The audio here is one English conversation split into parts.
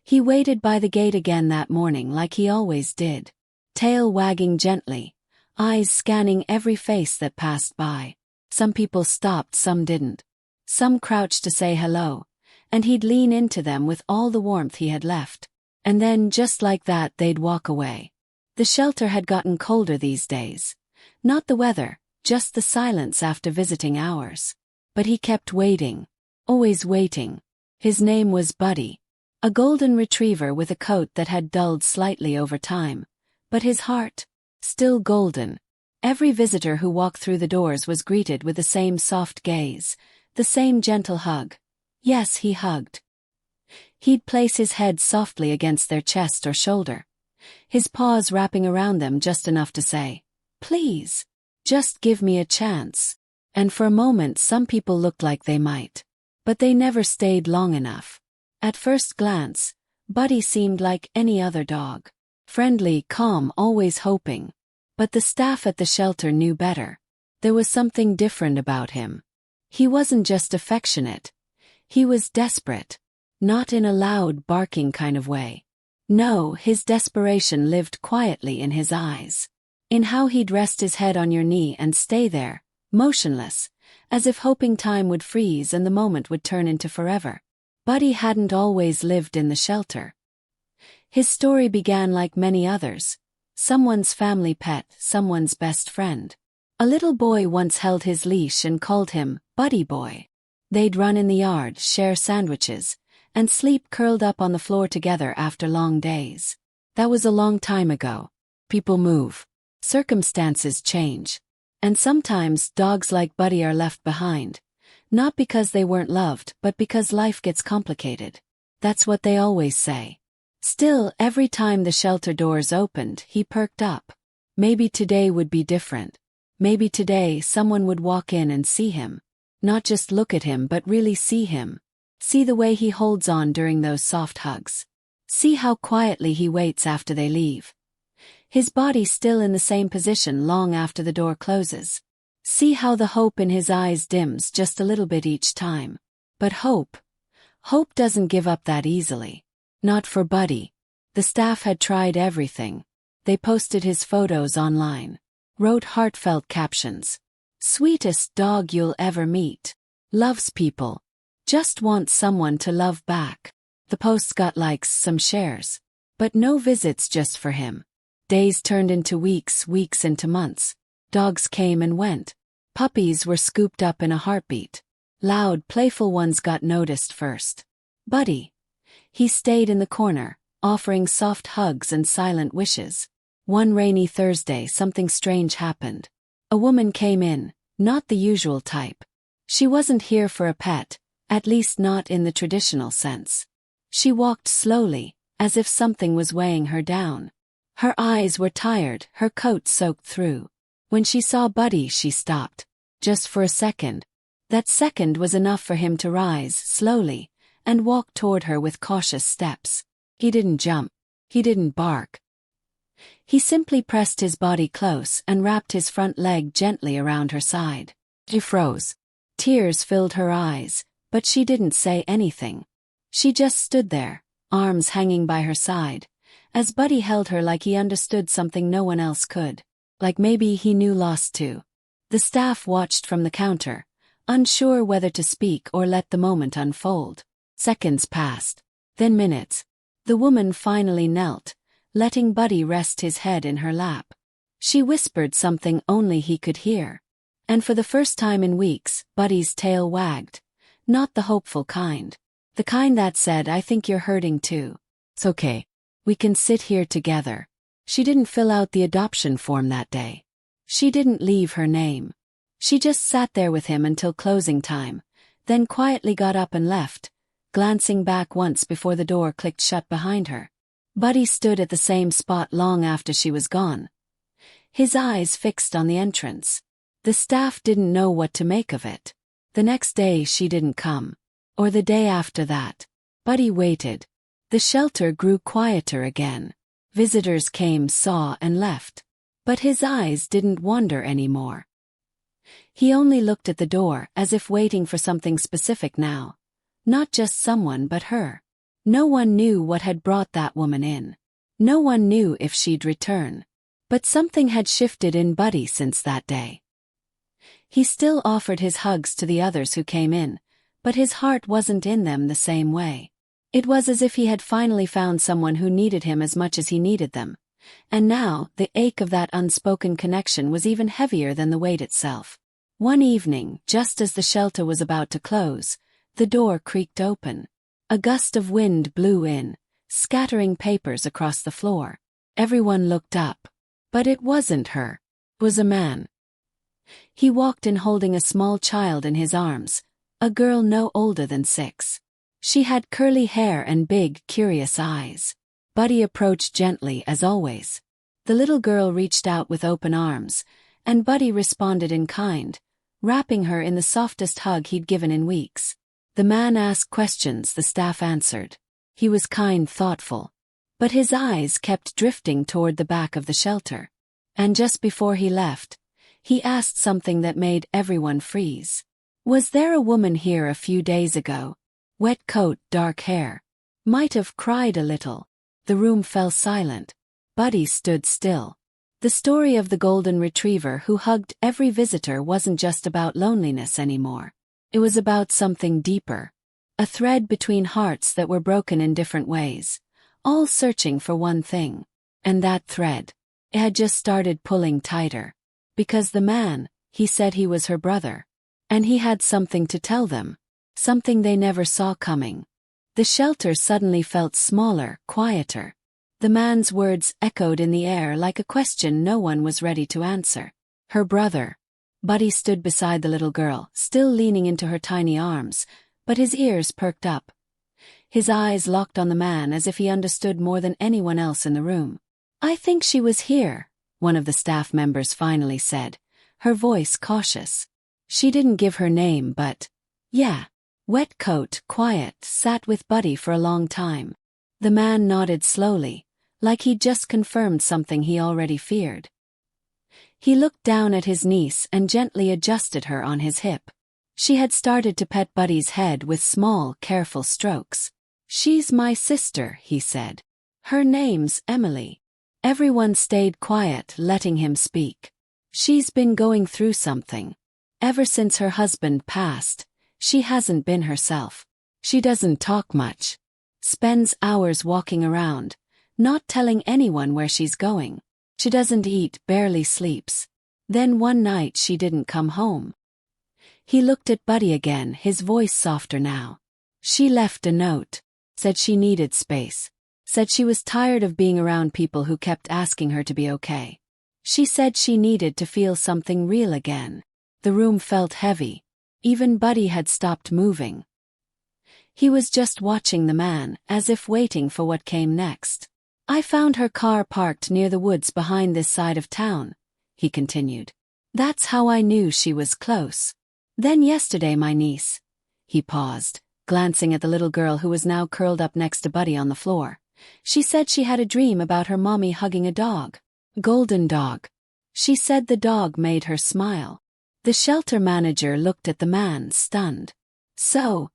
He waited by the gate again that morning like he always did, tail wagging gently, eyes scanning every face that passed by. Some people stopped, some didn't. Some crouched to say hello, and he'd lean into them with all the warmth he had left. And then, just like that, they'd walk away. The shelter had gotten colder these days. Not the weather, just the silence after visiting hours. But he kept waiting. Always waiting. His name was Buddy. A golden retriever with a coat that had dulled slightly over time. But his heart, still golden. Every visitor who walked through the doors was greeted with the same soft gaze, the same gentle hug. Yes, he hugged. He'd place his head softly against their chest or shoulder, his paws wrapping around them just enough to say, "Please, just give me a chance." And for a moment some people looked like they might. But they never stayed long enough. At first glance, Buddy seemed like any other dog. Friendly, calm, always hoping. But the staff at the shelter knew better. There was something different about him. He wasn't just affectionate. He was desperate. Not in a loud, barking kind of way. No, his desperation lived quietly in his eyes. In how he'd rest his head on your knee and stay there, motionless, as if hoping time would freeze and the moment would turn into forever. Buddy hadn't always lived in the shelter. His story began like many others. Someone's family pet, someone's best friend. A little boy once held his leash and called him Buddy Boy. They'd run in the yard, share sandwiches, and sleep curled up on the floor together after long days. That was a long time ago. People move. Circumstances change. And sometimes dogs like Buddy are left behind. Not because they weren't loved, but because life gets complicated. That's what they always say. Still, every time the shelter doors opened, he perked up. Maybe today would be different. Maybe today someone would walk in and see him. Not just look at him but really see him. See the way he holds on during those soft hugs. See how quietly he waits after they leave. His body still in the same position long after the door closes. See how the hope in his eyes dims just a little bit each time. But hope doesn't give up that easily. Not for Buddy. The staff had tried everything. They posted his photos online. Wrote heartfelt captions. Sweetest dog you'll ever meet. Loves people. Just wants someone to love back. The posts got likes, some shares. But no visits just for him. Days turned into weeks, weeks into months. Dogs came and went. Puppies were scooped up in a heartbeat. Loud, playful ones got noticed first. Buddy. He stayed in the corner, offering soft hugs and silent wishes. One rainy Thursday something strange happened. A woman came in, not the usual type. She wasn't here for a pet, at least not in the traditional sense. She walked slowly, as if something was weighing her down. Her eyes were tired, her coat soaked through. When she saw Buddy, she stopped. Just for a second. That second was enough for him to rise, slowly, and walk toward her with cautious steps. He didn't jump. He didn't bark. He simply pressed his body close and wrapped his front leg gently around her side. She froze. Tears filled her eyes, but she didn't say anything. She just stood there, arms hanging by her side, as Buddy held her like he understood something no one else could. Like maybe he knew loss too. The staff watched from the counter, unsure whether to speak or let the moment unfold. Seconds passed. Then minutes. The woman finally knelt, letting Buddy rest his head in her lap. She whispered something only he could hear. And for the first time in weeks, Buddy's tail wagged. Not the hopeful kind. The kind that said, "I think you're hurting too. It's okay. We can sit here together." She didn't fill out the adoption form that day. She didn't leave her name. She just sat there with him until closing time, then quietly got up and left, glancing back once before the door clicked shut behind her. Buddy stood at the same spot long after she was gone. His eyes fixed on the entrance. The staff didn't know what to make of it. The next day she didn't come. Or the day after that. Buddy waited. The shelter grew quieter again. Visitors came, saw, and left. But his eyes didn't wander anymore. He only looked at the door as if waiting for something specific now. Not just someone but her. No one knew what had brought that woman in. No one knew if she'd return. But something had shifted in Buddy since that day. He still offered his hugs to the others who came in, but his heart wasn't in them the same way. It was as if he had finally found someone who needed him as much as he needed them. And now, the ache of that unspoken connection was even heavier than the weight itself. One evening, just as the shelter was about to close, the door creaked open. A gust of wind blew in, scattering papers across the floor. Everyone looked up. But it wasn't her. It was a man. He walked in holding a small child in his arms, a girl no older than 6. She had curly hair and big, curious eyes. Buddy approached gently as always. The little girl reached out with open arms, and Buddy responded in kind, wrapping her in the softest hug he'd given in weeks. The man asked questions, the staff answered. He was kind, thoughtful. But his eyes kept drifting toward the back of the shelter. And just before he left, he asked something that made everyone freeze. Was there a woman here a few days ago? Wet coat, dark hair. Might have cried a little. The room fell silent. Buddy stood still. The story of the golden retriever who hugged every visitor wasn't just about loneliness anymore. It was about something deeper. A thread between hearts that were broken in different ways. All searching for one thing. And that thread, it had just started pulling tighter. Because the man, he said he was her brother. And he had something to tell them. Something they never saw coming. The shelter suddenly felt smaller, quieter. The man's words echoed in the air like a question no one was ready to answer. Her brother. Buddy stood beside the little girl, still leaning into her tiny arms, but his ears perked up. His eyes locked on the man as if he understood more than anyone else in the room. I think she was here, one of the staff members finally said, her voice cautious. She didn't give her name, but, yeah. Wet coat, quiet, sat with Buddy for a long time. The man nodded slowly, like he'd just confirmed something he already feared. He looked down at his niece and gently adjusted her on his hip. She had started to pet Buddy's head with small, careful strokes. She's my sister, he said. Her name's Emily. Everyone stayed quiet, letting him speak. She's been going through something. Ever since her husband passed, she hasn't been herself. She doesn't talk much. Spends hours walking around, not telling anyone where she's going. She doesn't eat, barely sleeps. Then one night she didn't come home. He looked at Buddy again, his voice softer now. She left a note. Said she needed space. Said she was tired of being around people who kept asking her to be okay. She said she needed to feel something real again. The room felt heavy. Even Buddy had stopped moving. He was just watching the man, as if waiting for what came next. I found her car parked near the woods behind this side of town, he continued. That's how I knew she was close. Then yesterday my niece. He paused, glancing at the little girl who was now curled up next to Buddy on the floor. She said she had a dream about her mommy hugging a dog. Golden dog. She said the dog made her smile. The shelter manager looked at the man, stunned. So,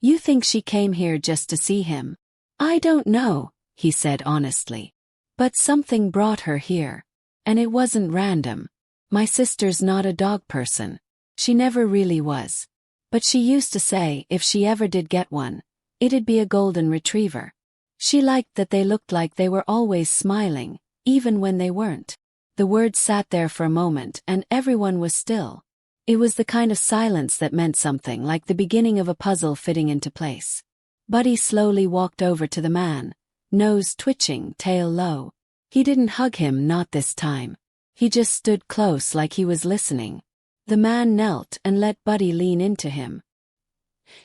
you think she came here just to see him? I don't know, he said honestly. But something brought her here. And it wasn't random. My sister's not a dog person. She never really was. But she used to say if she ever did get one, it'd be a golden retriever. She liked that they looked like they were always smiling, even when they weren't. The words sat there for a moment and everyone was still. It was the kind of silence that meant something, like the beginning of a puzzle fitting into place. Buddy slowly walked over to the man, nose twitching, tail low. He didn't hug him, not this time. He just stood close like he was listening. The man knelt and let Buddy lean into him.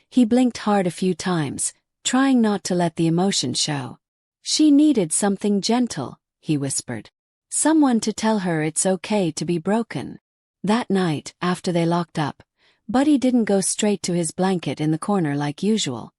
He blinked hard a few times, trying not to let the emotion show. She needed something gentle, he whispered. Someone to tell her it's okay to be broken. That night, after they locked up, Buddy didn't go straight to his blanket in the corner like usual.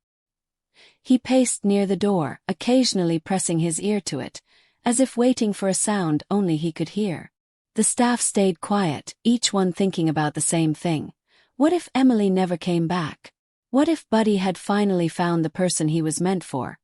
He paced near the door, occasionally pressing his ear to it, as if waiting for a sound only he could hear. The staff stayed quiet, each one thinking about the same thing. What if Emily never came back? What if Buddy had finally found the person he was meant for?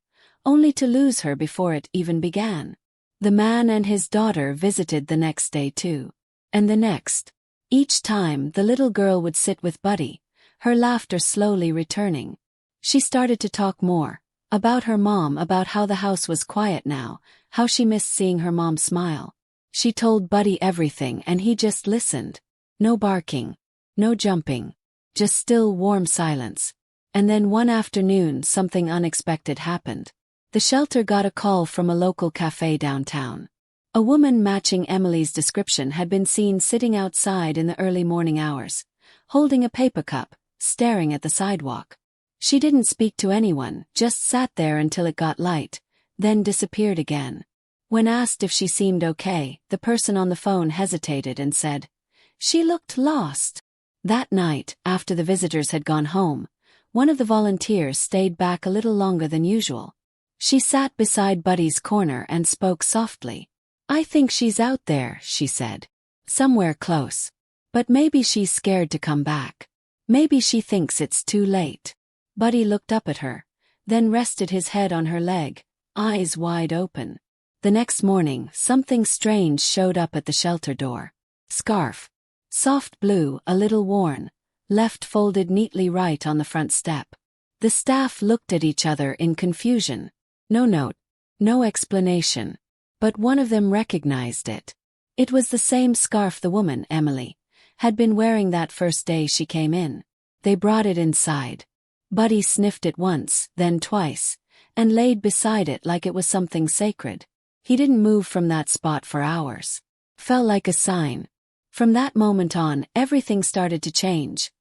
only to lose her before it even began. The man and his daughter visited the next day too. And the next. Each time, the little girl would sit with Buddy, her laughter slowly returning. She started to talk more, about her mom, about how the house was quiet now, how she missed seeing her mom smile. She told Buddy everything and he just listened. No barking, no jumping, just still warm silence. And then one afternoon something unexpected happened. The shelter got a call from a local cafe downtown. A woman matching Emily's description had been seen sitting outside in the early morning hours, holding a paper cup, staring at the sidewalk. She didn't speak to anyone, just sat there until it got light, then disappeared again. When asked if she seemed okay, the person on the phone hesitated and said, "She looked lost." That night, after the visitors had gone home, one of the volunteers stayed back a little longer than usual. She sat beside Buddy's corner and spoke softly. "I think she's out there," she said. "Somewhere close. But maybe she's scared to come back. Maybe she thinks it's too late." Buddy looked up at her, then rested his head on her leg, eyes wide open. The next morning, something strange showed up at the shelter door. Scarf. Soft blue, a little worn, left folded neatly right on the front step. The staff looked at each other in confusion. No note, no explanation. But one of them recognized it. It was the same scarf the woman, Emily, had been wearing that first day she came in. They brought it inside. Buddy sniffed it once, then twice, and laid beside it like it was something sacred. He didn't move from that spot for hours. Felt like a sign. From that moment on, everything started to change.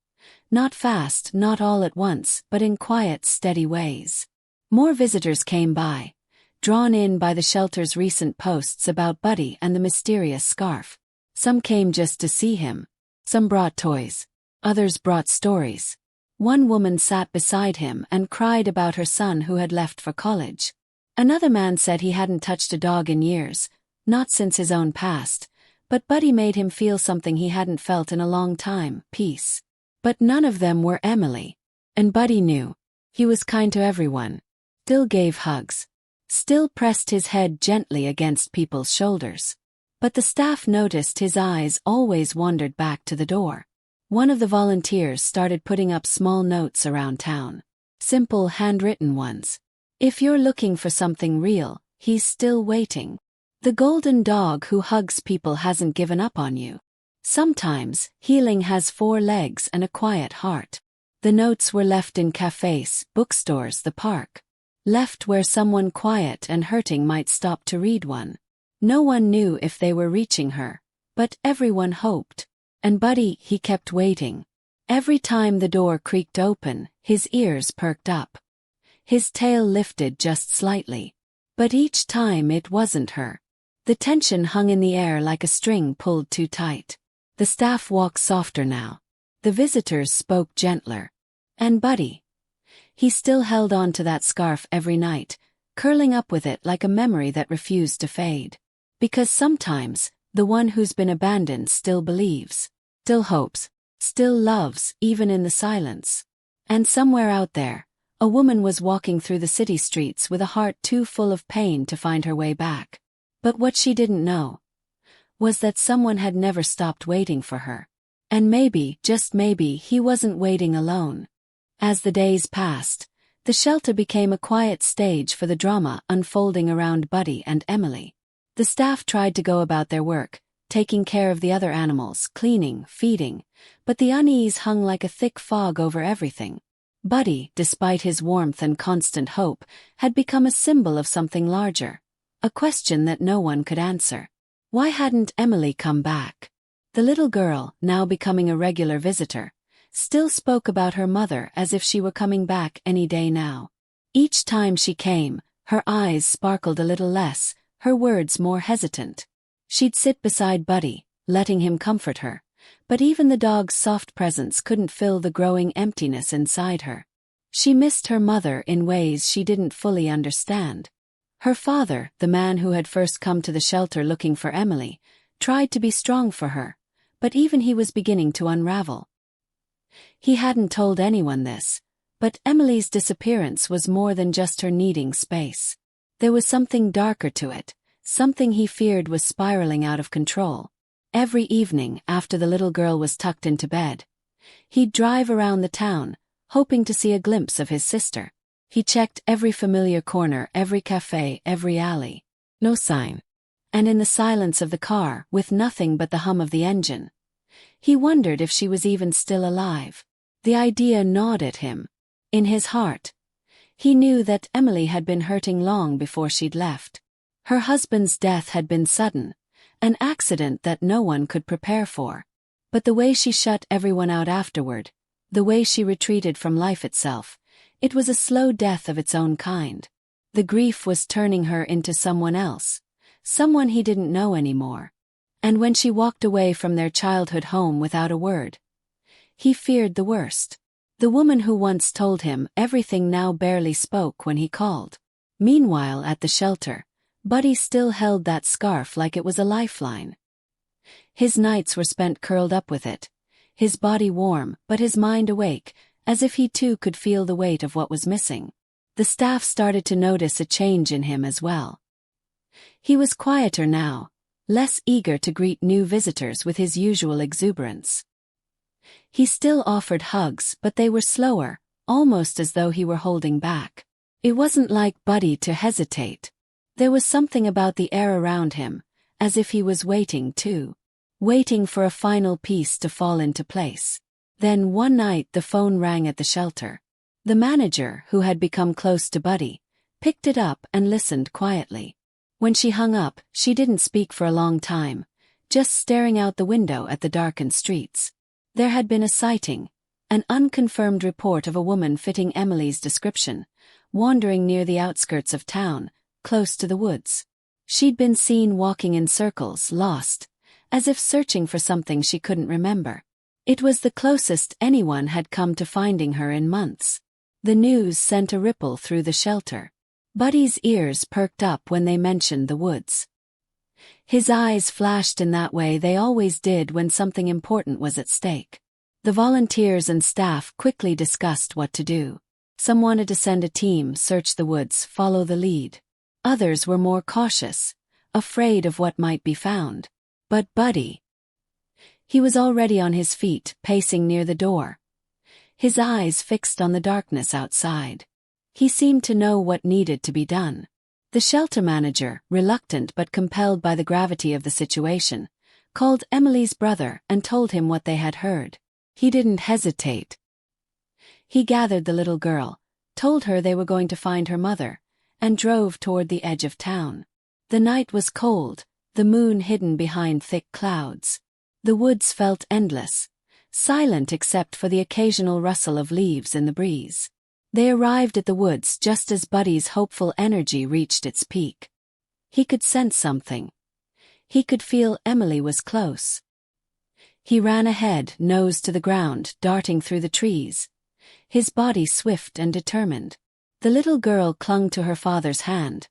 Not fast, not all at once, but in quiet, steady ways. More visitors came by, drawn in by the shelter's recent posts about Buddy and the mysterious scarf. Some came just to see him. Some brought toys. Others brought stories. One woman sat beside him and cried about her son who had left for college. Another man said he hadn't touched a dog in years, not since his own past, but Buddy made him feel something he hadn't felt in a long time, peace. But none of them were Emily. And Buddy knew. He was kind to everyone. Still gave hugs. Still pressed his head gently against people's shoulders. But the staff noticed his eyes always wandered back to the door. One of the volunteers started putting up small notes around town. Simple handwritten ones. "If you're looking for something real, he's still waiting. The golden dog who hugs people hasn't given up on you. Sometimes, healing has 4 legs and a quiet heart." The notes were left in cafes, bookstores, the park. Left where someone quiet and hurting might stop to read one. No one knew if they were reaching her, but everyone hoped. And Buddy, he kept waiting. Every time the door creaked open, his ears perked up. His tail lifted just slightly. But each time it wasn't her. The tension hung in the air like a string pulled too tight. The staff walked softer now. The visitors spoke gentler. And Buddy, he still held on to that scarf every night, curling up with it like a memory that refused to fade. Because sometimes, the one who's been abandoned still believes, still hopes, still loves, even in the silence. And somewhere out there, a woman was walking through the city streets with a heart too full of pain to find her way back. But what she didn't know was that someone had never stopped waiting for her. And maybe, just maybe, he wasn't waiting alone. As the days passed, the shelter became a quiet stage for the drama unfolding around Buddy and Emily. The staff tried to go about their work, taking care of the other animals, cleaning, feeding, but the unease hung like a thick fog over everything. Buddy, despite his warmth and constant hope, had become a symbol of something larger. A question that no one could answer. Why hadn't Emily come back? The little girl, now becoming a regular visitor, still spoke about her mother as if she were coming back any day now. Each time she came, her eyes sparkled a little less, her words more hesitant. She'd sit beside Buddy, letting him comfort her, but even the dog's soft presence couldn't fill the growing emptiness inside her. She missed her mother in ways she didn't fully understand. Her father, the man who had first come to the shelter looking for Emily, tried to be strong for her, but even he was beginning to unravel. He hadn't told anyone this, But Emily's disappearance was more than just her needing space. There was something darker to it, something he feared was spiraling out of control. Every evening, after the little girl was tucked into bed, he'd drive around the town, hoping to see a glimpse of his sister. He checked every familiar corner, every cafe, every alley. No sign. And in the silence of the car, with nothing but the hum of the engine, he wondered if she was even still alive. The idea gnawed at him. In his heart, he knew that Emily had been hurting long before she'd left. Her husband's death had been sudden, an accident that no one could prepare for. But the way she shut everyone out afterward, the way she retreated from life itself, it was a slow death of its own kind. The grief was turning her into someone else, someone he didn't know anymore. And when she walked away from their childhood home without a word, he feared the worst. The woman who once told him everything now barely spoke when he called. Meanwhile, at the shelter, Buddy still held that scarf like it was a lifeline. His nights were spent curled up with it, his body warm but his mind awake, as if he too could feel the weight of what was missing. The staff started to notice a change in him as well. He was quieter now, less eager to greet new visitors with his usual exuberance. He still offered hugs, but they were slower, almost as though he were holding back. It wasn't like Buddy to hesitate. There was something about the air around him, as if he was waiting too. Waiting for a final piece to fall into place. Then one night the phone rang at the shelter. The manager, who had become close to Buddy, picked it up and listened quietly. When she hung up, she didn't speak for a long time, just staring out the window at the darkened streets. There had been a sighting, an unconfirmed report of a woman fitting Emily's description, wandering near the outskirts of town, close to the woods. She'd been seen walking in circles, lost, as if searching for something she couldn't remember. It was the closest anyone had come to finding her in months. The news sent a ripple through the shelter. Buddy's ears perked up when they mentioned the woods. His eyes flashed in that way they always did when something important was at stake. The volunteers and staff quickly discussed what to do. Some wanted to send a team, search the woods, follow the lead. Others were more cautious, afraid of what might be found. But Buddy, he was already on his feet, pacing near the door, his eyes fixed on the darkness outside. He seemed to know what needed to be done. The shelter manager, reluctant but compelled by the gravity of the situation, called Emily's brother and told him what they had heard. He didn't hesitate. He gathered the little girl, told her they were going to find her mother, and drove toward the edge of town. The night was cold, the moon hidden behind thick clouds. The woods felt endless, silent except for the occasional rustle of leaves in the breeze. They arrived at the woods just as Buddy's hopeful energy reached its peak. He could sense something. He could feel Emily was close. He ran ahead, nose to the ground, darting through the trees, his body swift and determined. The little girl clung to her father's hand,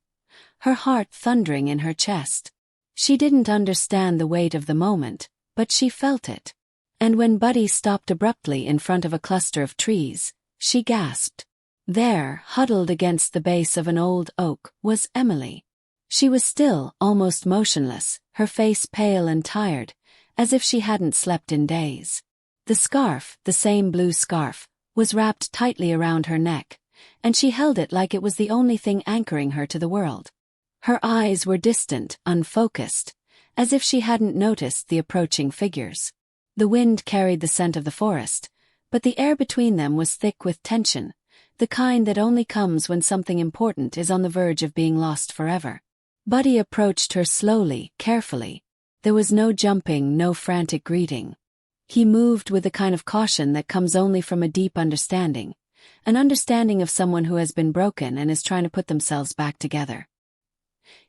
her heart thundering in her chest. She didn't understand the weight of the moment, but she felt it. And when Buddy stopped abruptly in front of a cluster of trees, she gasped. There, huddled against the base of an old oak, was Emily. She was still, almost motionless, her face pale and tired, as if she hadn't slept in days. The scarf, the same blue scarf, was wrapped tightly around her neck, and she held it like it was the only thing anchoring her to the world. Her eyes were distant, unfocused, as if she hadn't noticed the approaching figures. The wind carried the scent of the forest, but the air between them was thick with tension, the kind that only comes when something important is on the verge of being lost forever. Buddy approached her slowly, carefully. There was no jumping, no frantic greeting. He moved with the kind of caution that comes only from a deep understanding, an understanding of someone who has been broken and is trying to put themselves back together.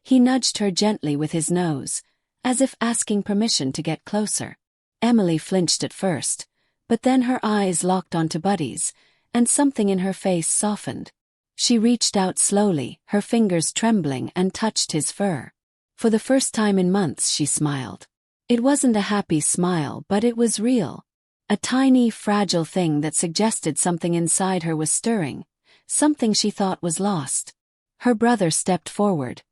He nudged her gently with his nose, as if asking permission to get closer. Emily flinched at first, but then her eyes locked onto Buddy's, and something in her face softened. She reached out slowly, her fingers trembling, and touched his fur. For the first time in months she smiled. It wasn't a happy smile, but it was real. A tiny, fragile thing that suggested something inside her was stirring, something she thought was lost. Her brother stepped forward,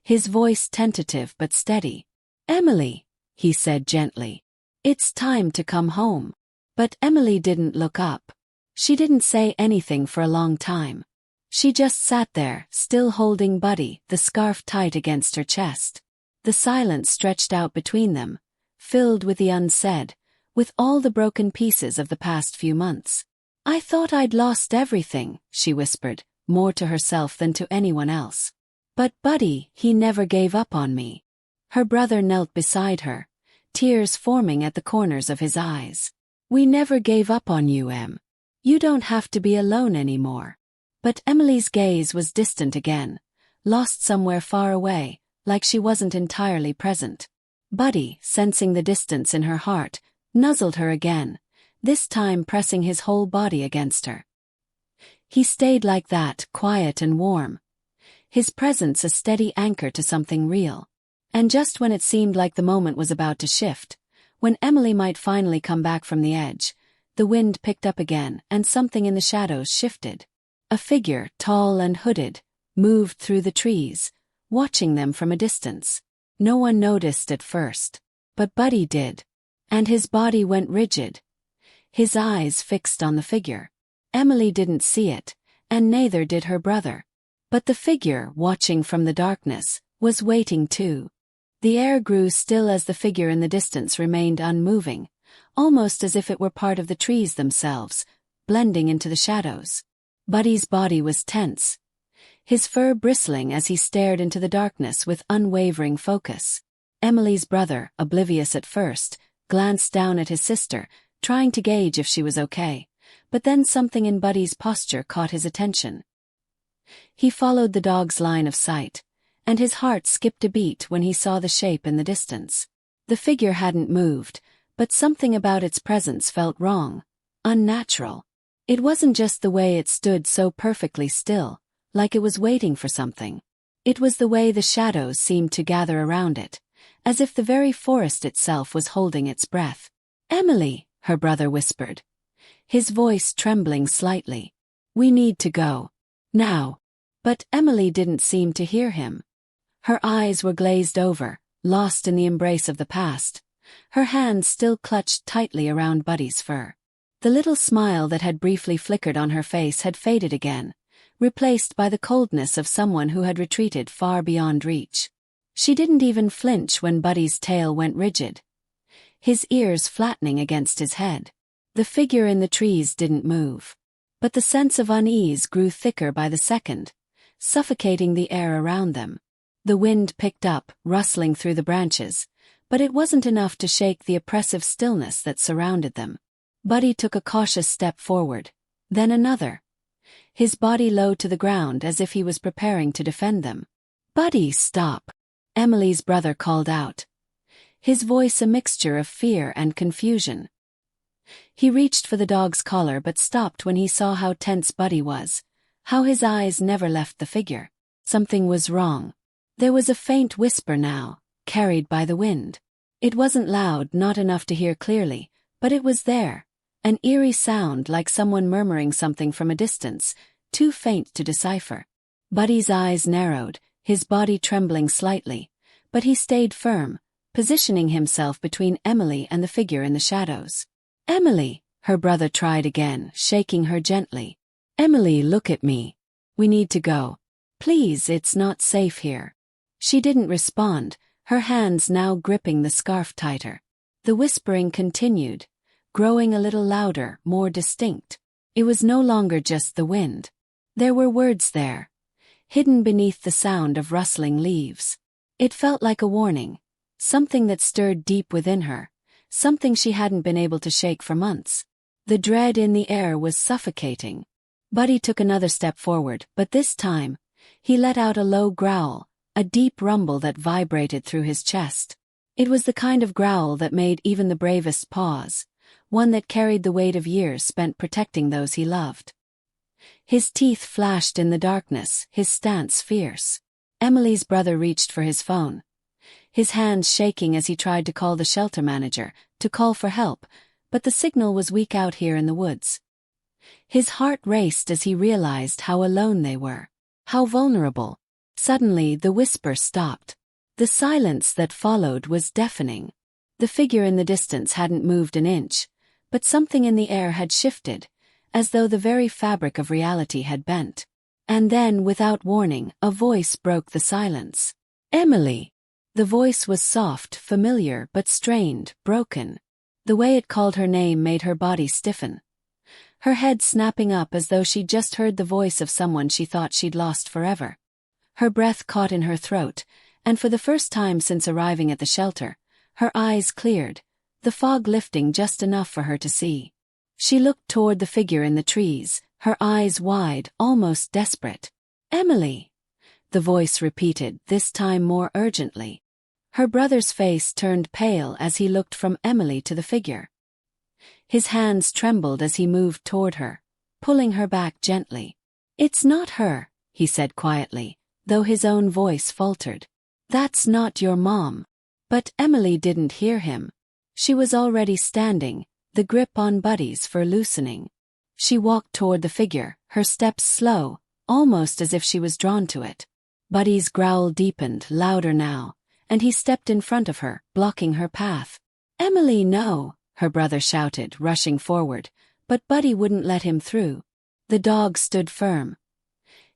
his voice tentative but steady. "Emily," he said gently. "It's time to come home." But Emily didn't look up. She didn't say anything for a long time. She just sat there, still holding Buddy, the scarf tight against her chest. The silence stretched out between them, filled with the unsaid, with all the broken pieces of the past few months. "I thought I'd lost everything," she whispered, more to herself than to anyone else. "But Buddy, he never gave up on me." Her brother knelt beside her, tears forming at the corners of his eyes. "We never gave up on you, Em. You don't have to be alone anymore." But Emily's gaze was distant again, lost somewhere far away, like she wasn't entirely present. Buddy, sensing the distance in her heart, nuzzled her again, this time pressing his whole body against her. He stayed like that, quiet and warm, his presence a steady anchor to something real. And just when it seemed like the moment was about to shift, when Emily might finally come back from the edge, the wind picked up again and something in the shadows shifted. A figure, tall and hooded, moved through the trees, watching them from a distance. No one noticed at first, but Buddy did. And his body went rigid, his eyes fixed on the figure. Emily didn't see it, and neither did her brother. But the figure, watching from the darkness, was waiting too. The air grew still as the figure in the distance remained unmoving, almost as if it were part of the trees themselves, blending into the shadows. Buddy's body was tense, his fur bristling as he stared into the darkness with unwavering focus. Emily's brother, oblivious at first, glanced down at his sister, trying to gauge if she was okay, but then something in Buddy's posture caught his attention. He followed the dog's line of sight, and his heart skipped a beat when he saw the shape in the distance. The figure hadn't moved, but something about its presence felt wrong, unnatural. It wasn't just the way it stood so perfectly still, like it was waiting for something. It was the way the shadows seemed to gather around it, as if the very forest itself was holding its breath. "Emily," her brother whispered, his voice trembling slightly. "We need to go. Now." But Emily didn't seem to hear him. Her eyes were glazed over, lost in the embrace of the past, her hands still clutched tightly around Buddy's fur. The little smile that had briefly flickered on her face had faded again, replaced by the coldness of someone who had retreated far beyond reach. She didn't even flinch when Buddy's tail went rigid, his ears flattening against his head. The figure in the trees didn't move. But the sense of unease grew thicker by the second, suffocating the air around them. The wind picked up, rustling through the branches, but it wasn't enough to shake the oppressive stillness that surrounded them. Buddy took a cautious step forward, then another, his body low to the ground as if he was preparing to defend them. "Buddy, stop," Emily's brother called out, his voice a mixture of fear and confusion. He reached for the dog's collar but stopped when he saw how tense Buddy was, how his eyes never left the figure. Something was wrong. There was a faint whisper now, carried by the wind. It wasn't loud, not enough to hear clearly, but it was there, an eerie sound like someone murmuring something from a distance, too faint to decipher. Buddy's eyes narrowed, his body trembling slightly, but he stayed firm, positioning himself between Emily and the figure in the shadows. "Emily," her brother tried again, shaking her gently. "Emily, look at me. We need to go. Please, it's not safe here." She didn't respond, her hands now gripping the scarf tighter. The whispering continued, growing a little louder, more distinct. It was no longer just the wind. There were words there, hidden beneath the sound of rustling leaves. It felt like a warning, something that stirred deep within her, something she hadn't been able to shake for months. The dread in the air was suffocating. Buddy took another step forward, but this time, he let out a low growl, a deep rumble that vibrated through his chest. It was the kind of growl that made even the bravest pause, one that carried the weight of years spent protecting those he loved. His teeth flashed in the darkness, his stance fierce. Emily's brother reached for his phone, his hands shaking as he tried to call the shelter manager, to call for help, but the signal was weak out here in the woods. His heart raced as he realized how alone they were. How vulnerable. Suddenly, the whisper stopped. The silence that followed was deafening. The figure in the distance hadn't moved an inch, but something in the air had shifted, as though the very fabric of reality had bent. And then, without warning, a voice broke the silence. "Emily!" The voice was soft, familiar, but strained, broken. The way it called her name made her body stiffen. Her head snapping up as though she'd just heard the voice of someone she thought she'd lost forever. Her breath caught in her throat, and for the first time since arriving at the shelter, her eyes cleared, the fog lifting just enough for her to see. She looked toward the figure in the trees, her eyes wide, almost desperate. "Emily!" the voice repeated, this time more urgently. Her brother's face turned pale as he looked from Emily to the figure. His hands trembled as he moved toward her, pulling her back gently. "It's not her," he said quietly, though his own voice faltered. "That's not your mom." But Emily didn't hear him. She was already standing, the grip on Buddy's fur loosening. She walked toward the figure, her steps slow, almost as if she was drawn to it. Buddy's growl deepened, louder now, and he stepped in front of her, blocking her path. "Emily, no!" her brother shouted, rushing forward, but Buddy wouldn't let him through. The dog stood firm,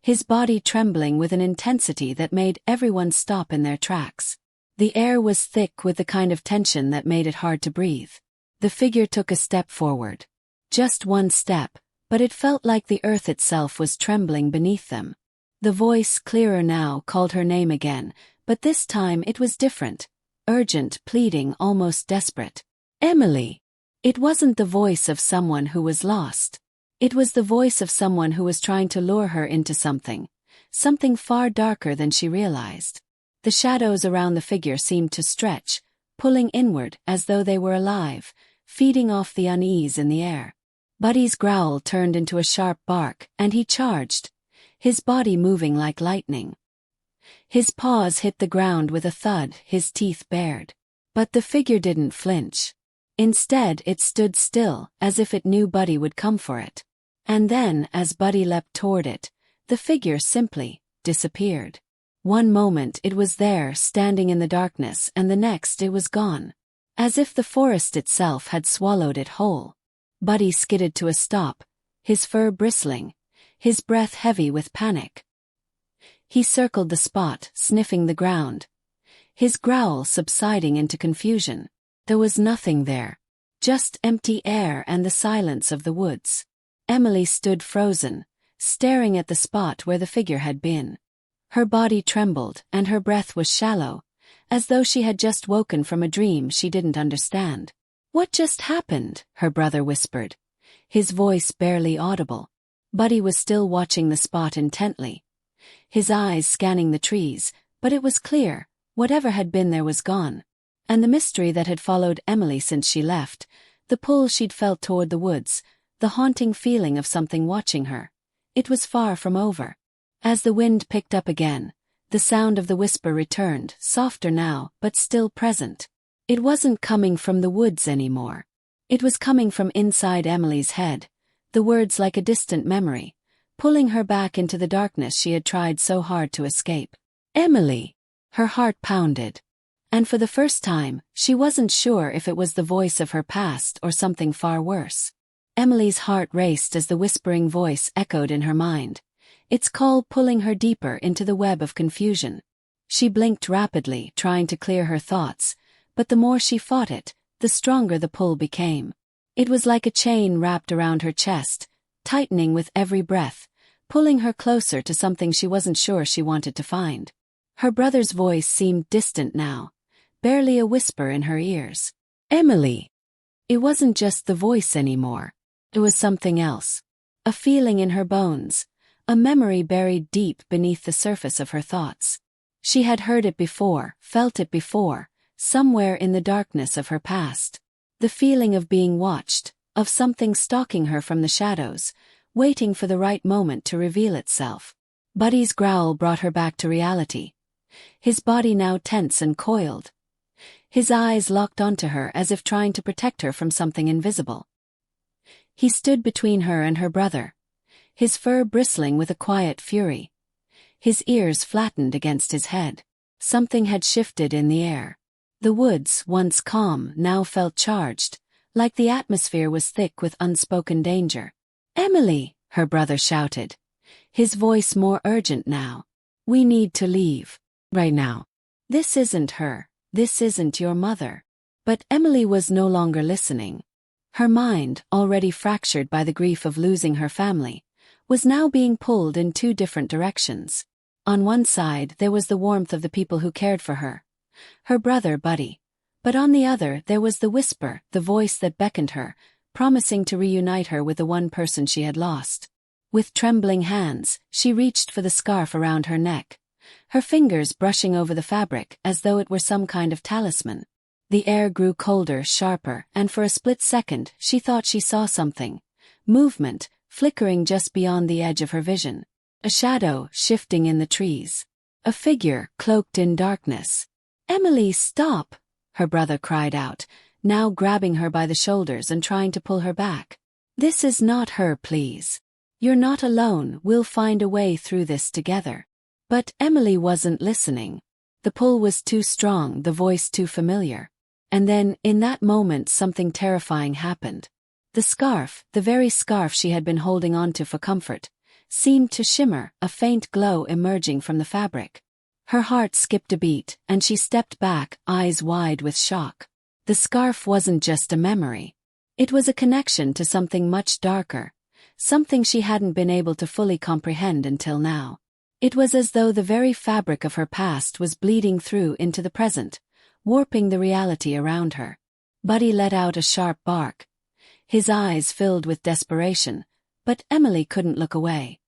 his body trembling with an intensity that made everyone stop in their tracks. The air was thick with the kind of tension that made it hard to breathe. The figure took a step forward. Just one step, but it felt like the earth itself was trembling beneath them. The voice, clearer now, called her name again, but this time it was different. Urgent, pleading, almost desperate. "Emily!" It wasn't the voice of someone who was lost. It was the voice of someone who was trying to lure her into something far darker than she realized. The shadows around the figure seemed to stretch, pulling inward as though they were alive, feeding off the unease in the air. Buddy's growl turned into a sharp bark, and he charged, his body moving like lightning. His paws hit the ground with a thud, his teeth bared. But the figure didn't flinch. Instead, it stood still, as if it knew Buddy would come for it. And then, as Buddy leapt toward it, the figure simply disappeared. One moment it was there, standing in the darkness, and the next it was gone. As if the forest itself had swallowed it whole. Buddy skidded to a stop, his fur bristling, his breath heavy with panic. He circled the spot, sniffing the ground, his growl subsiding into confusion. There was nothing there. Just empty air and the silence of the woods. Emily stood frozen, staring at the spot where the figure had been. Her body trembled, and her breath was shallow, as though she had just woken from a dream she didn't understand. "What just happened?" her brother whispered, his voice barely audible. Buddy was still watching the spot intently, his eyes scanning the trees, but it was clear, whatever had been there was gone. And the mystery that had followed Emily since she left, the pull she'd felt toward the woods, the haunting feeling of something watching her, it was far from over. As the wind picked up again, the sound of the whisper returned, softer now, but still present. It wasn't coming from the woods anymore. It was coming from inside Emily's head, the words like a distant memory, pulling her back into the darkness she had tried so hard to escape. "Emily!" Her heart pounded. And for the first time, she wasn't sure if it was the voice of her past or something far worse. Emily's heart raced as the whispering voice echoed in her mind, its call pulling her deeper into the web of confusion. She blinked rapidly, trying to clear her thoughts, but the more she fought it, the stronger the pull became. It was like a chain wrapped around her chest, tightening with every breath, pulling her closer to something she wasn't sure she wanted to find. Her brother's voice seemed distant now, barely a whisper in her ears. "Emily!" It wasn't just the voice anymore. It was something else. A feeling in her bones, a memory buried deep beneath the surface of her thoughts. She had heard it before, felt it before, somewhere in the darkness of her past. The feeling of being watched, of something stalking her from the shadows, waiting for the right moment to reveal itself. Buddy's growl brought her back to reality, his body now tense and coiled. His eyes locked onto her as if trying to protect her from something invisible. He stood between her and her brother, his fur bristling with a quiet fury. His ears flattened against his head. Something had shifted in the air. The woods, once calm, now felt charged, like the atmosphere was thick with unspoken danger. "Emily!" her brother shouted, his voice more urgent now. "We need to leave. Right now. This isn't her. This isn't your mother." But Emily was no longer listening. Her mind, already fractured by the grief of losing her family, was now being pulled in two different directions. On one side there was the warmth of the people who cared for her, her brother Buddy. But on the other there was the whisper, the voice that beckoned her, promising to reunite her with the one person she had lost. With trembling hands, she reached for the scarf around her neck, her fingers brushing over the fabric as though it were some kind of talisman. The air grew colder, sharper, and for a split second she thought she saw something. Movement, flickering just beyond the edge of her vision. A shadow, shifting in the trees. A figure, cloaked in darkness. "Emily, stop!" her brother cried out, now grabbing her by the shoulders and trying to pull her back. "This is not her, please. You're not alone, we'll find a way through this together." But Emily wasn't listening. The pull was too strong, the voice too familiar. And then, in that moment, something terrifying happened. The scarf, the very scarf she had been holding onto for comfort, seemed to shimmer, a faint glow emerging from the fabric. Her heart skipped a beat, and she stepped back, eyes wide with shock. The scarf wasn't just a memory. It was a connection to something much darker, something she hadn't been able to fully comprehend until now. It was as though the very fabric of her past was bleeding through into the present, warping the reality around her. Buddy let out a sharp bark, his eyes filled with desperation, but Emily couldn't look away.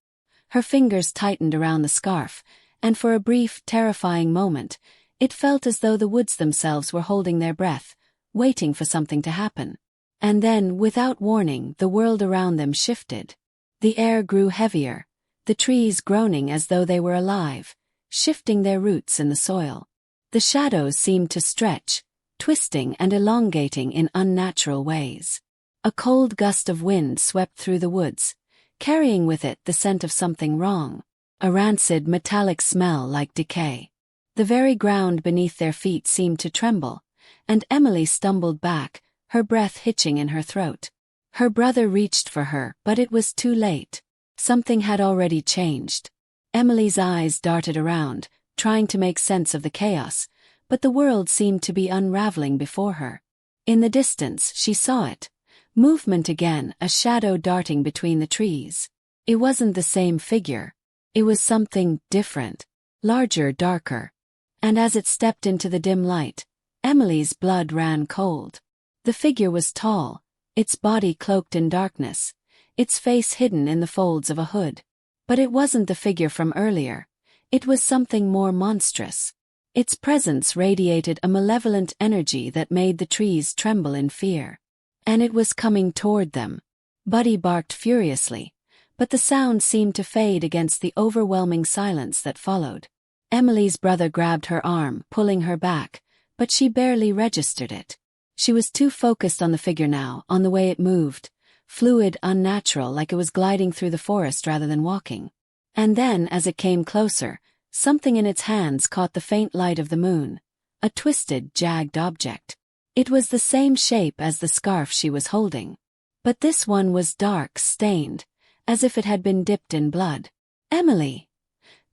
Her fingers tightened around the scarf, and for a brief, terrifying moment, it felt as though the woods themselves were holding their breath, waiting for something to happen. And then, without warning, the world around them shifted. The air grew heavier, the trees groaning as though they were alive, shifting their roots in the soil. The shadows seemed to stretch, twisting and elongating in unnatural ways. A cold gust of wind swept through the woods, carrying with it the scent of something wrong, a rancid metallic smell like decay. The very ground beneath their feet seemed to tremble, and Emily stumbled back, her breath hitching in her throat. Her brother reached for her, but it was too late. Something had already changed. Emily's eyes darted around, trying to make sense of the chaos, but the world seemed to be unraveling before her. In the distance, she saw it. Movement again, a shadow darting between the trees. It wasn't the same figure. It was something different, larger, darker. And as it stepped into the dim light, Emily's blood ran cold. The figure was tall, its body cloaked in darkness, its face hidden in the folds of a hood. But it wasn't the figure from earlier. It was something more monstrous. Its presence radiated a malevolent energy that made the trees tremble in fear. And it was coming toward them. Buddy barked furiously, but the sound seemed to fade against the overwhelming silence that followed. Emily's brother grabbed her arm, pulling her back, but she barely registered it. She was too focused on the figure now, on the way it moved, fluid, unnatural, like it was gliding through the forest rather than walking. And then, as it came closer, something in its hands caught the faint light of the moon, a twisted, jagged object. It was the same shape as the scarf she was holding. But this one was dark, stained, as if it had been dipped in blood. "Emily!"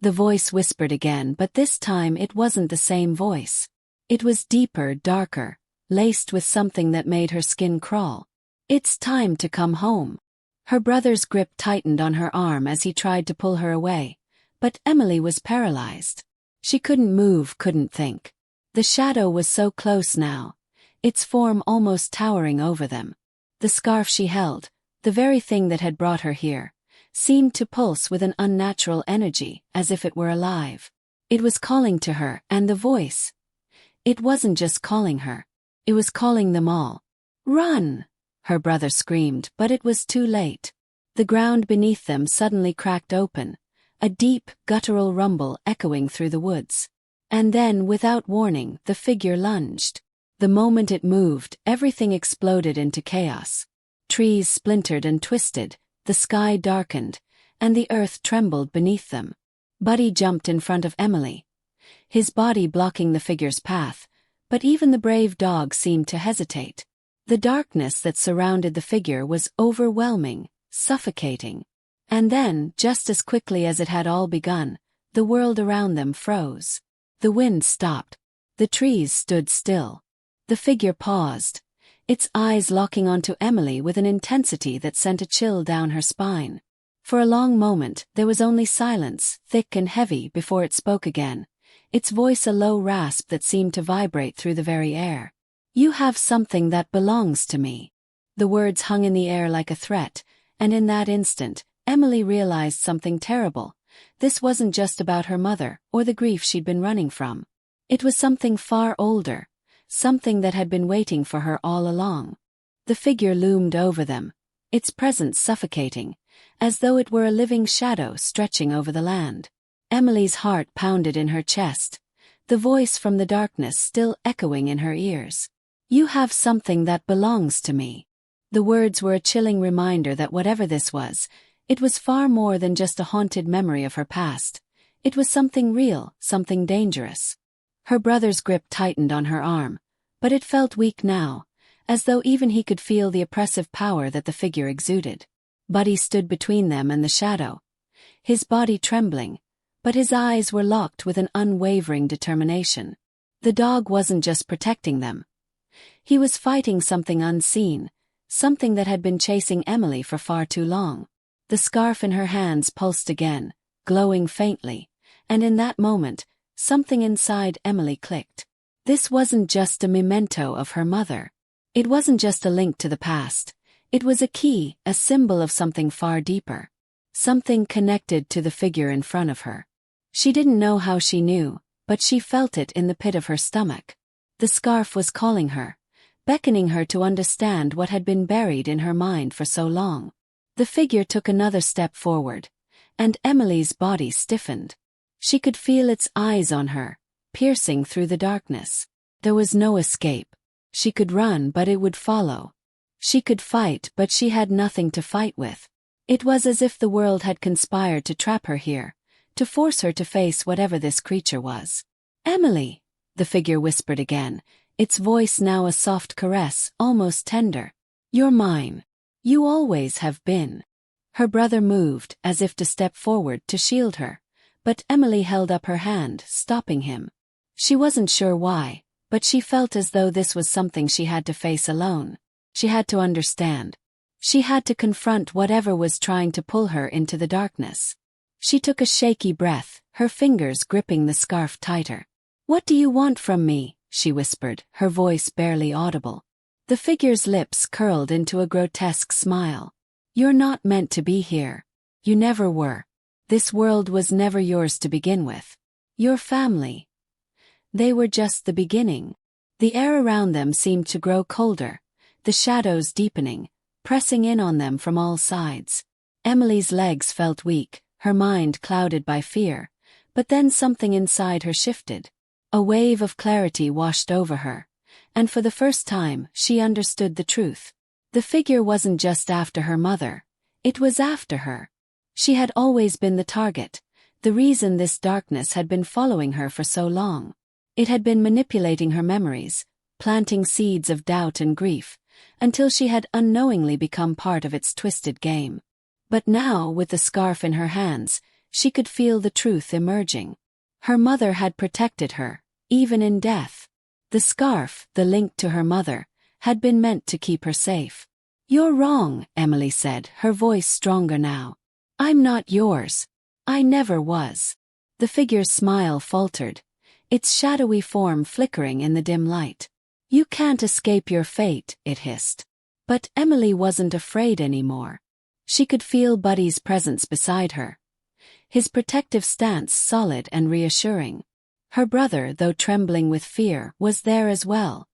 The voice whispered again, but this time it wasn't the same voice. It was deeper, darker, laced with something that made her skin crawl. "It's time to come home." Her brother's grip tightened on her arm as he tried to pull her away, but Emily was paralyzed. She couldn't move, couldn't think. The shadow was so close now, its form almost towering over them. The scarf she held, the very thing that had brought her here, seemed to pulse with an unnatural energy, as if it were alive. It was calling to her, and the voice. It wasn't just calling her. It was calling them all. "Run!" her brother screamed, but it was too late. The ground beneath them suddenly cracked open, a deep, guttural rumble echoing through the woods. And then, without warning, the figure lunged. The moment it moved, everything exploded into chaos. Trees splintered and twisted, the sky darkened, and the earth trembled beneath them. Buddy jumped in front of Emily, his body blocking the figure's path, but even the brave dog seemed to hesitate. The darkness that surrounded the figure was overwhelming, suffocating. And then, just as quickly as it had all begun, the world around them froze. The wind stopped. The trees stood still. The figure paused, its eyes locking onto Emily with an intensity that sent a chill down her spine. For a long moment, there was only silence, thick and heavy, before it spoke again, its voice a low rasp that seemed to vibrate through the very air. "You have something that belongs to me." The words hung in the air like a threat, and in that instant, Emily realized something terrible. This wasn't just about her mother, or the grief she'd been running from. It was something far older, something that had been waiting for her all along. The figure loomed over them, its presence suffocating, as though it were a living shadow stretching over the land. Emily's heart pounded in her chest, the voice from the darkness still echoing in her ears. "You have something that belongs to me." The words were a chilling reminder that whatever this was, it was far more than just a haunted memory of her past. It was something real, something dangerous. Her brother's grip tightened on her arm, but it felt weak now, as though even he could feel the oppressive power that the figure exuded. Buddy stood between them and the shadow, his body trembling, but his eyes were locked with an unwavering determination. The dog wasn't just protecting them. He was fighting something unseen, something that had been chasing Emily for far too long. The scarf in her hands pulsed again, glowing faintly, and in that moment, something inside Emily clicked. This wasn't just a memento of her mother. It wasn't just a link to the past. It was a key, a symbol of something far deeper. Something connected to the figure in front of her. She didn't know how she knew, but she felt it in the pit of her stomach. The scarf was calling her, beckoning her to understand what had been buried in her mind for so long. The figure took another step forward, and Emily's body stiffened. She could feel its eyes on her, piercing through the darkness. There was no escape. She could run, but it would follow. She could fight, but she had nothing to fight with. It was as if the world had conspired to trap her here, to force her to face whatever this creature was. "Emily," the figure whispered again, its voice now a soft caress, almost tender. "You're mine. You always have been." Her brother moved, as if to step forward to shield her, but Emily held up her hand, stopping him. She wasn't sure why, but she felt as though this was something she had to face alone. She had to understand. She had to confront whatever was trying to pull her into the darkness. She took a shaky breath, her fingers gripping the scarf tighter. "What do you want from me?" she whispered, her voice barely audible. The figure's lips curled into a grotesque smile. "You're not meant to be here. You never were. This world was never yours to begin with. Your family. They were just the beginning." The air around them seemed to grow colder, the shadows deepening, pressing in on them from all sides. Emily's legs felt weak, her mind clouded by fear, but then something inside her shifted. A wave of clarity washed over her, and for the first time she understood the truth. The figure wasn't just after her mother, it was after her. She had always been the target, the reason this darkness had been following her for so long. It had been manipulating her memories, planting seeds of doubt and grief, until she had unknowingly become part of its twisted game. But now, with the scarf in her hands, she could feel the truth emerging. Her mother had protected her, even in death. The scarf, the link to her mother, had been meant to keep her safe. "You're wrong," Emily said, her voice stronger now. "I'm not yours. I never was." The figure's smile faltered, its shadowy form flickering in the dim light. "You can't escape your fate," it hissed. But Emily wasn't afraid anymore. She could feel Buddy's presence beside her, his protective stance solid and reassuring. Her brother, though trembling with fear, was there as well,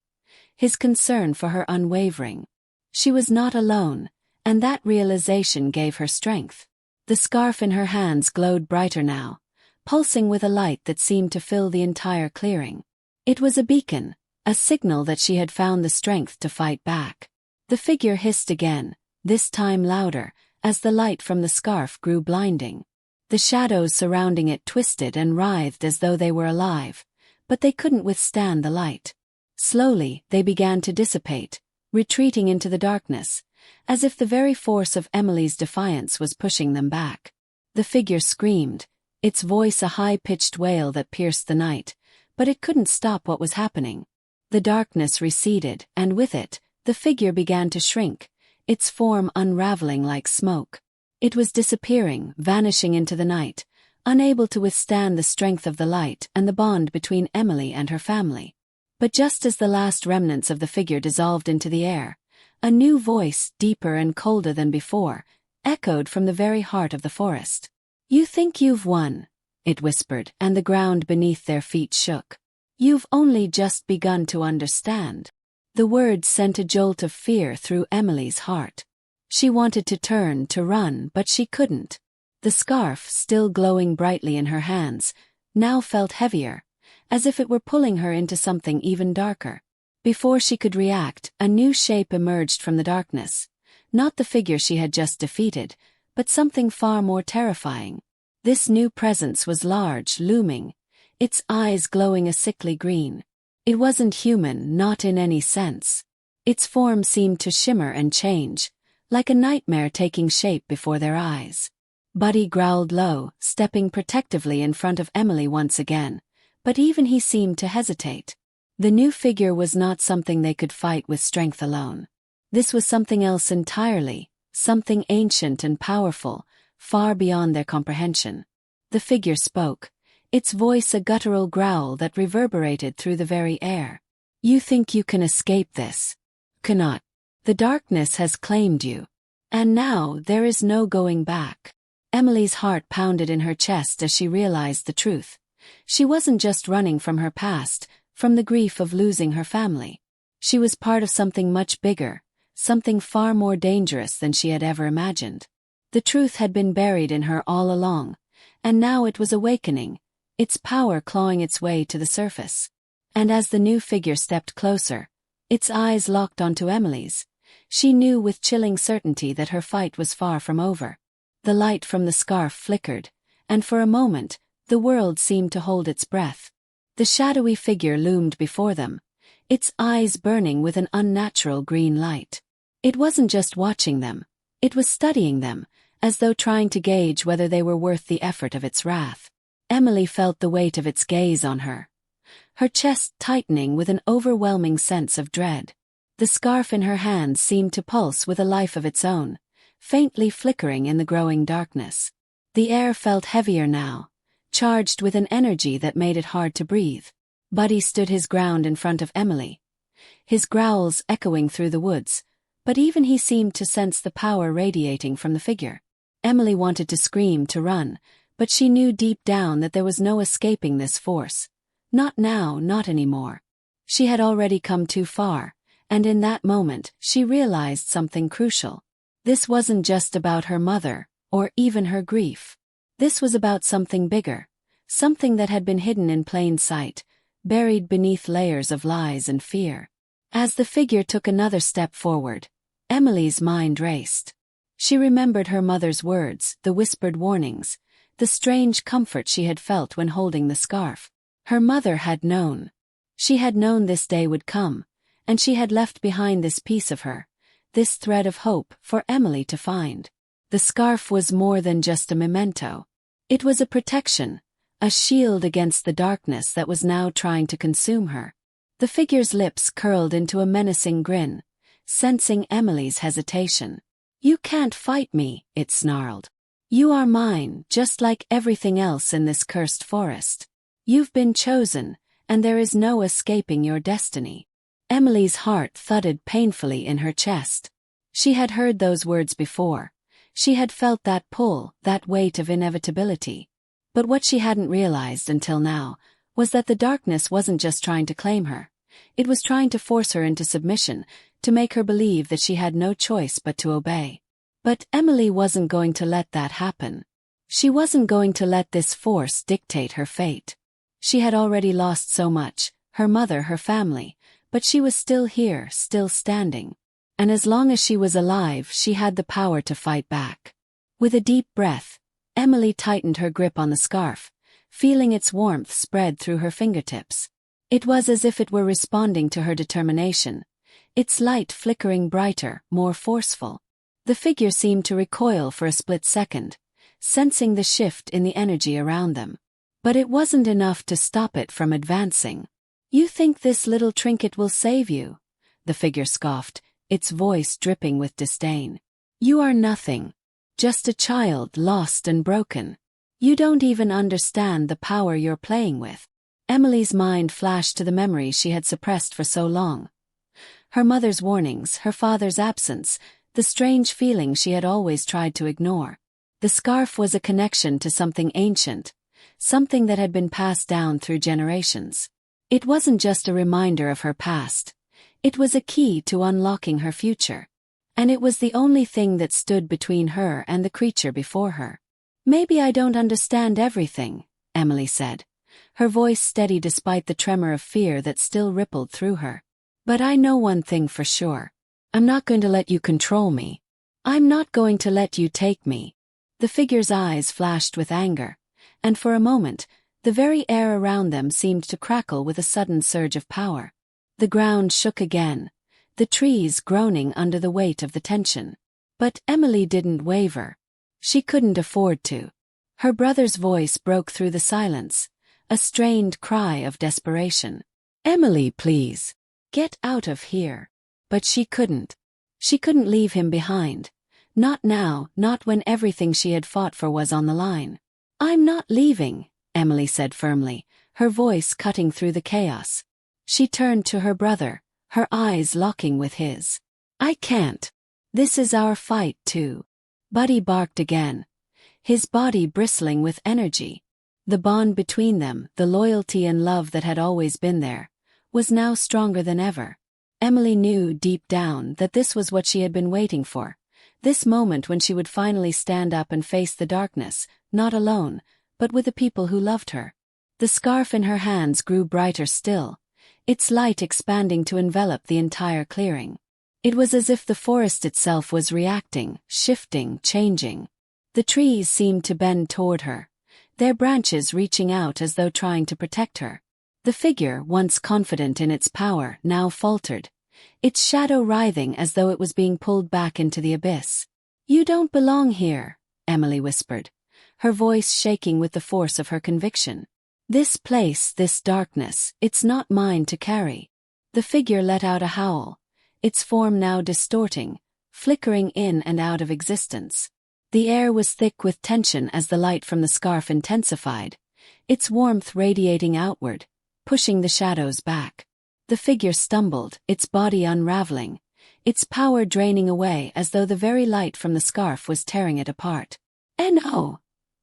his concern for her unwavering. She was not alone, and that realization gave her strength. The scarf in her hands glowed brighter now, pulsing with a light that seemed to fill the entire clearing. It was a beacon, a signal that she had found the strength to fight back. The figure hissed again, this time louder, as the light from the scarf grew blinding. The shadows surrounding it twisted and writhed as though they were alive, but they couldn't withstand the light. Slowly, they began to dissipate, retreating into the darkness, as if the very force of Emily's defiance was pushing them back. The figure screamed, its voice a high-pitched wail that pierced the night, but it couldn't stop what was happening. The darkness receded, and with it, the figure began to shrink, its form unraveling like smoke. It was disappearing, vanishing into the night, unable to withstand the strength of the light and the bond between Emily and her family. But just as the last remnants of the figure dissolved into the air, a new voice, deeper and colder than before, echoed from the very heart of the forest. "You think you've won," it whispered, and the ground beneath their feet shook. "You've only just begun to understand." The words sent a jolt of fear through Emily's heart. She wanted to turn, to run, but she couldn't. The scarf, still glowing brightly in her hands, now felt heavier, as if it were pulling her into something even darker. Before she could react, a new shape emerged from the darkness. Not the figure she had just defeated, but something far more terrifying. This new presence was large, looming, its eyes glowing a sickly green. It wasn't human, not in any sense. Its form seemed to shimmer and change, like a nightmare taking shape before their eyes. Buddy growled low, stepping protectively in front of Emily once again, but even he seemed to hesitate. The new figure was not something they could fight with strength alone. This was something else entirely, something ancient and powerful, far beyond their comprehension. The figure spoke, its voice a guttural growl that reverberated through the very air. "You think you can escape this? Cannot. The darkness has claimed you. And now there is no going back." Emily's heart pounded in her chest as she realized the truth. She wasn't just running from her past, from the grief of losing her family. She was part of something much bigger, something far more dangerous than she had ever imagined. The truth had been buried in her all along, and now it was awakening, its power clawing its way to the surface. And as the new figure stepped closer, its eyes locked onto Emily's, she knew with chilling certainty that her fight was far from over. The light from the scarf flickered, and for a moment, the world seemed to hold its breath. The shadowy figure loomed before them, its eyes burning with an unnatural green light. It wasn't just watching them, it was studying them, as though trying to gauge whether they were worth the effort of its wrath. Emily felt the weight of its gaze on her, her chest tightening with an overwhelming sense of dread. The scarf in her hand seemed to pulse with a life of its own, faintly flickering in the growing darkness. The air felt heavier now, charged with an energy that made it hard to breathe. Buddy stood his ground in front of Emily, his growls echoing through the woods, but even he seemed to sense the power radiating from the figure. Emily wanted to scream, to run, but she knew deep down that there was no escaping this force. Not now, not anymore. She had already come too far, and in that moment, she realized something crucial. This wasn't just about her mother, or even her grief. This was about something bigger, something that had been hidden in plain sight, buried beneath layers of lies and fear. As the figure took another step forward, Emily's mind raced. She remembered her mother's words, the whispered warnings, the strange comfort she had felt when holding the scarf. Her mother had known. She had known this day would come, and she had left behind this piece of her, this thread of hope for Emily to find. The scarf was more than just a memento. It was a protection, a shield against the darkness that was now trying to consume her. The figure's lips curled into a menacing grin, sensing Emily's hesitation. "You can't fight me," it snarled. "You are mine, just like everything else in this cursed forest. You've been chosen, and there is no escaping your destiny." Emily's heart thudded painfully in her chest. She had heard those words before. She had felt that pull, that weight of inevitability. But what she hadn't realized until now was that the darkness wasn't just trying to claim her. It was trying to force her into submission, to make her believe that she had no choice but to obey. But Emily wasn't going to let that happen. She wasn't going to let this force dictate her fate. She had already lost so much, her mother, her family, But she was still here, still standing. And as long as she was alive, she had the power to fight back. With a deep breath, Emily tightened her grip on the scarf, feeling its warmth spread through her fingertips. It was as if it were responding to her determination, its light flickering brighter, more forceful. The figure seemed to recoil for a split second, sensing the shift in the energy around them. But it wasn't enough to stop it from advancing. "You think this little trinket will save you?" the figure scoffed, its voice dripping with disdain. "You are nothing. Just a child lost and broken. You don't even understand the power you're playing with." Emily's mind flashed to the memories she had suppressed for so long. Her mother's warnings, her father's absence, the strange feeling she had always tried to ignore. The scarf was a connection to something ancient, something that had been passed down through generations. It wasn't just a reminder of her past. It was a key to unlocking her future. And it was the only thing that stood between her and the creature before her. "Maybe I don't understand everything," Emily said, her voice steady despite the tremor of fear that still rippled through her. "But I know one thing for sure. I'm not going to let you control me. I'm not going to let you take me." The figure's eyes flashed with anger, and for a moment, the very air around them seemed to crackle with a sudden surge of power. The ground shook again, the trees groaning under the weight of the tension. But Emily didn't waver. She couldn't afford to. Her brother's voice broke through the silence, a strained cry of desperation. "Emily, please. Get out of here." But she couldn't. She couldn't leave him behind. Not now, not when everything she had fought for was on the line. "I'm not leaving," Emily said firmly, her voice cutting through the chaos. She turned to her brother, her eyes locking with his. "I can't. This is our fight too." Buddy barked again, his body bristling with energy. The bond between them, the loyalty and love that had always been there, was now stronger than ever. Emily knew deep down that this was what she had been waiting for, this moment when she would finally stand up and face the darkness, not alone, but with the people who loved her. The scarf in her hands grew brighter still, its light expanding to envelop the entire clearing. It was as if the forest itself was reacting, shifting, changing. The trees seemed to bend toward her, their branches reaching out as though trying to protect her. The figure, once confident in its power, now faltered, its shadow writhing as though it was being pulled back into the abyss. "You don't belong here," Emily whispered, her voice shaking with the force of her conviction. "This place, this darkness, it's not mine to carry." The figure let out a howl, its form now distorting, flickering in and out of existence. The air was thick with tension as the light from the scarf intensified, its warmth radiating outward, pushing the shadows back. The figure stumbled, its body unraveling, its power draining away as though the very light from the scarf was tearing it apart. "No!"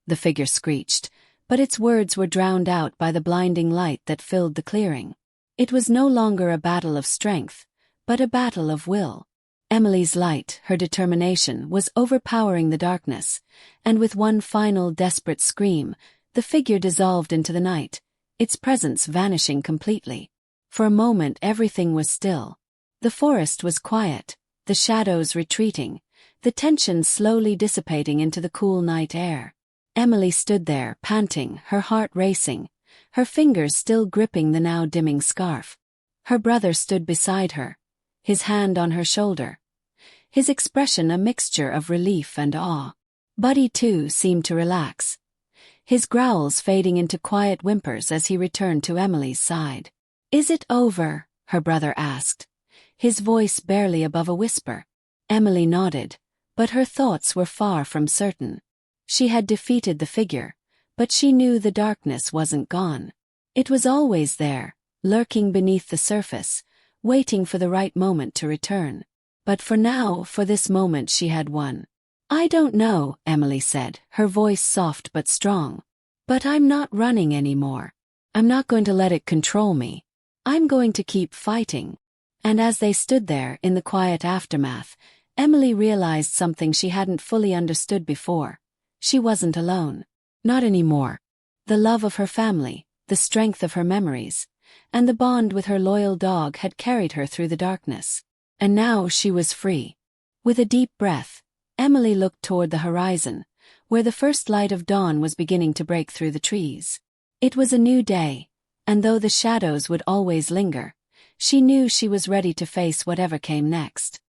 the figure screeched, but its words were drowned out by the blinding light that filled the clearing. It was no longer a battle of strength, but a battle of will. Emily's light, her determination, was overpowering the darkness, and with one final desperate scream, the figure dissolved into the night, its presence vanishing completely. For a moment everything was still. The forest was quiet, the shadows retreating, the tension slowly dissipating into the cool night air. Emily stood there, panting, her heart racing, her fingers still gripping the now dimming scarf. Her brother stood beside her, his hand on her shoulder, his expression a mixture of relief and awe. Buddy, too, seemed to relax, his growls fading into quiet whimpers as he returned to Emily's side. "Is it over?" her brother asked, his voice barely above a whisper. Emily nodded, but her thoughts were far from certain. She had defeated the figure, but she knew the darkness wasn't gone. It was always there, lurking beneath the surface, waiting for the right moment to return. But for now, for this moment, she had won. "I don't know," Emily said, her voice soft but strong. "But I'm not running anymore. I'm not going to let it control me. I'm going to keep fighting." And as they stood there in the quiet aftermath, Emily realized something she hadn't fully understood before. She wasn't alone. Not anymore. The love of her family, the strength of her memories, and the bond with her loyal dog had carried her through the darkness. And now she was free. With a deep breath, Emily looked toward the horizon, where the first light of dawn was beginning to break through the trees. It was a new day, and though the shadows would always linger, she knew she was ready to face whatever came next.